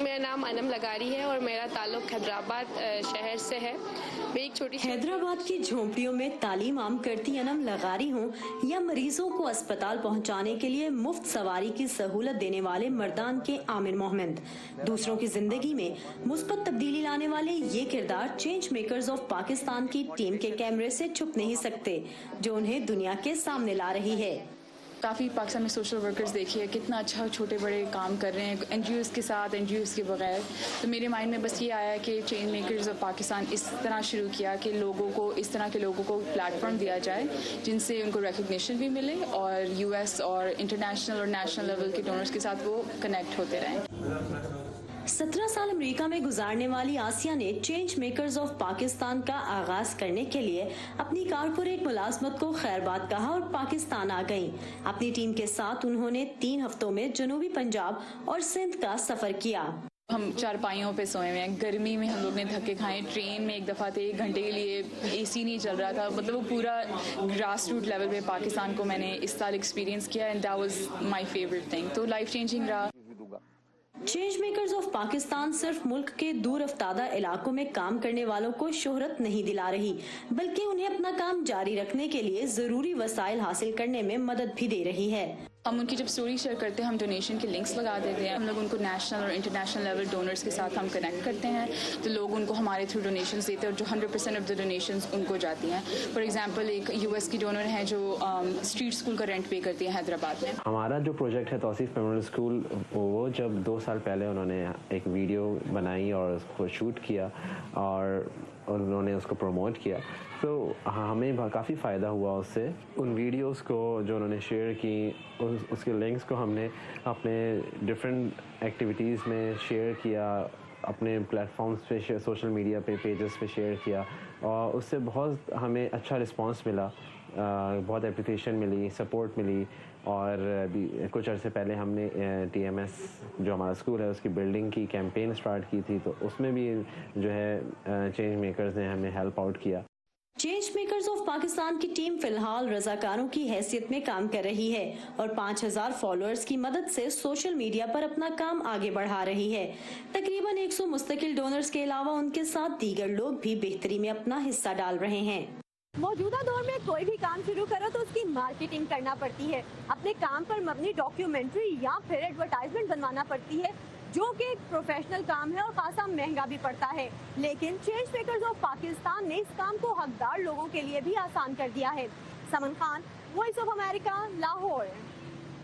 میرا نام انم لگاری ہے اور میرا تعلق حیدرآباد شہر سے ہے. میں ایک چھوٹی حیدرآباد کی جھونپڑیوں میں تعلیم عام کرتی انم لغاری ہوں یا مریضوں کو اسپتال پہنچانے کے لیے مفت سواری کی سہولت دینے والے مردان کے عامر محمد، دوسروں کی زندگی میں مثبت تبدیلی لانے والے یہ کردار چینج میکرز آف پاکستان کی ٹیم کے کیمرے سے چھپ نہیں سکتے، جو انہیں دنیا کے سامنے لا رہی ہے. کافی پاکستان میں سوشل ورکرز دیکھیے کتنا اچھا چھوٹے بڑے کام کر رہے ہیں این جی اوز کے ساتھ، این جی اوز کے بغیر. تو میرے مائنڈ میں بس یہ آیا کہ چینج میکرز آف پاکستان اس طرح شروع کیا کہ لوگوں کو اس طرح کے لوگوں کو پلیٹ فارم دیا جائے جن سے ان کو ریکگنیشن بھی ملے اور یو ایس اور انٹرنیشنل اور نیشنل لیول کے ڈونرز کے ساتھ وہ کنیکٹ ہوتے رہیں. 17 سال امریکہ میں گزارنے والی آسیہ نے چینج میکرز آف پاکستان کا آغاز کرنے کے لیے اپنی کارپوریٹ ملازمت کو خیر بات کہا اور پاکستان آ گئیں. اپنی ٹیم کے ساتھ انہوں نے 3 ہفتوں میں جنوبی پنجاب اور سندھ کا سفر کیا. ہم چارپائیوں پہ سوئے ہوئے ہیں، گرمی میں ہم لوگ نے دھکے کھائے. ٹرین میں ایک دفعہ تھے 1 گھنٹے کے لیے اے سی نہیں چل رہا تھا. مطلب وہ پورا گراس روٹ لیول پہ پاکستان کو میں نے اس سال ایکسپیرینس کیا and that was my favourite thing. تو لائف چینجنگ رہا. چینج میکرز آف پاکستان صرف ملک کے دور افتادہ علاقوں میں کام کرنے والوں کو شہرت نہیں دلا رہی، بلکہ انہیں اپنا کام جاری رکھنے کے لیے ضروری وسائل حاصل کرنے میں مدد بھی دے رہی ہے. ہم ان کی جب سٹوری شیئر کرتے ہیں ہم ڈونیشن کے لنکس لگا دیتے ہیں. ہم لوگ ان کو نیشنل اور انٹرنیشنل لیول ڈونرز کے ساتھ ہم کنیکٹ کرتے ہیں تو لوگ ان کو ہمارے تھرو ڈونیشنز دیتے ہیں اور جو 100% آف دا ڈونیشنز ان کو جاتی ہیں. فار ایگزامپل ایک یو ایس کی ڈونر ہیں جو اسٹریٹ اسکول کا رینٹ پے کرتی ہیں حیدرآباد میں. ہمارا جو پروجیکٹ ہے توصیف میموریل اسکول، وہ جب 2 سال پہلے انہوں نے ایک ویڈیو بنائی اور اس کو شوٹ کیا اور انہوں نے اس کو پروموٹ کیا تو ہمیں کافی فائدہ ہوا اس سے. ان ویڈیوز کو جو انہوں نے شیئر کی اس کے لنکس کو ہم نے اپنے ڈفرینٹ ایکٹیویٹیز میں شیئر کیا، اپنے پلیٹ فارمز پہ سوشل میڈیا پہ پیجز پہ شیئر کیا اور اس سے بہت ہمیں اچھا رسپانس ملا، بہت اپریسیشن ملی، سپورٹ ملی. اور کچھ عرصے پہلے ہم نے ٹی ایم ایس جو ہمارا اسکول ہے اس کی بلڈنگ کی کیمپین اسٹارٹ کی تھی تو اس میں بھی جو ہے چینج میکرز نے ہمیں ہیلپ آؤٹ کیا. چینج میکرز آف پاکستان کی ٹیم فی الحال رضاکاروں کی حیثیت میں کام کر رہی ہے اور 5000 فالوورز کی مدد سے سوشل میڈیا پر اپنا کام آگے بڑھا رہی ہے. تقریباً 100 مستقل ڈونرز کے علاوہ ان کے ساتھ دیگر لوگ بھی بہتری میں اپنا حصہ ڈال رہے ہیں. موجودہ دور میں کوئی بھی کام شروع کرو تو اس کی مارکیٹنگ کرنا پڑتی ہے، اپنے کام پر مبنی ڈاکیومنٹری یا پھر ایڈورٹائزمنٹ بنوانا پڑتی ہے، جو کہ ایک پروفیشنل کام ہے اور خاصا مہنگا بھی پڑتا ہے. لیکن چینج میکرز آف پاکستان نے اس کام کو حقدار لوگوں کے لیے بھی آسان کر دیا ہے. Saman Khan, voice of America, Lahore.